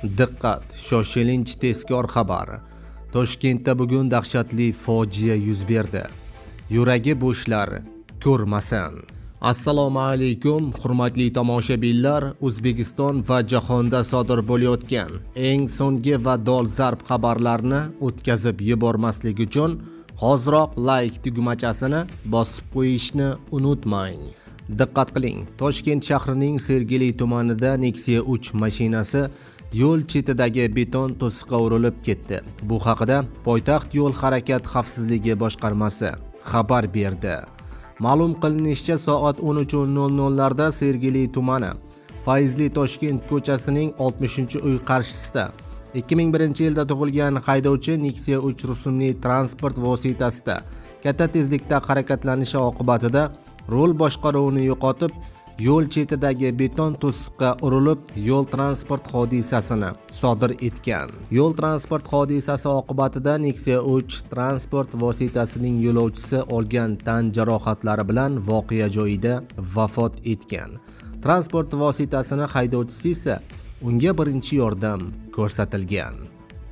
Diqqat, shoshilinch tezkor xabar. Toshkentda bugun dahshatli fojia yuz berdi. Yuragi bo'shlar ko'rmasin. Assalomu alaykum, hurmatli tomoshabinlar. O'zbekiston va jahonda sodir bo'layotgan eng so'nggi va dolzarb xabarlarni o'tkazib yubormaslik uchun hoziroq like tugmachasini bosib qo'yishni unutmang. Diqqat qiling, Toshkent shahrining Sergeli tumanida Nexia 3 mashinasi yo'l chetidagi beton to'siqqa urilib ketdi. Bu haqida poytaxt yo'l harakat xavfsizligi boshqarmasi xabar berdi. Ma'lum qilinishicha, soat 13:00 larda Sergeli tumani Fayzli Toshkent ko'chasining 60-uy qarshisida 2001-yilda tug'ilgan haydovchi Nexia 3 rusumli transport vositasida katta tezlikda harakatlanishi oqibatida rul boshqaruvini yo'qotib, yo'l chetidagi beton to'siqqa urilib, yo'l transport hodisasini sodir etgan. Yo'l transport hodisasi oqibatida Nexia 3 transport vositasining yo'lovchisi olgan tan jarohatlari bilan voqea joyida vafot etgan. Transport vositasini haydovchisi esa unga birinchi yordam ko'rsatilgan.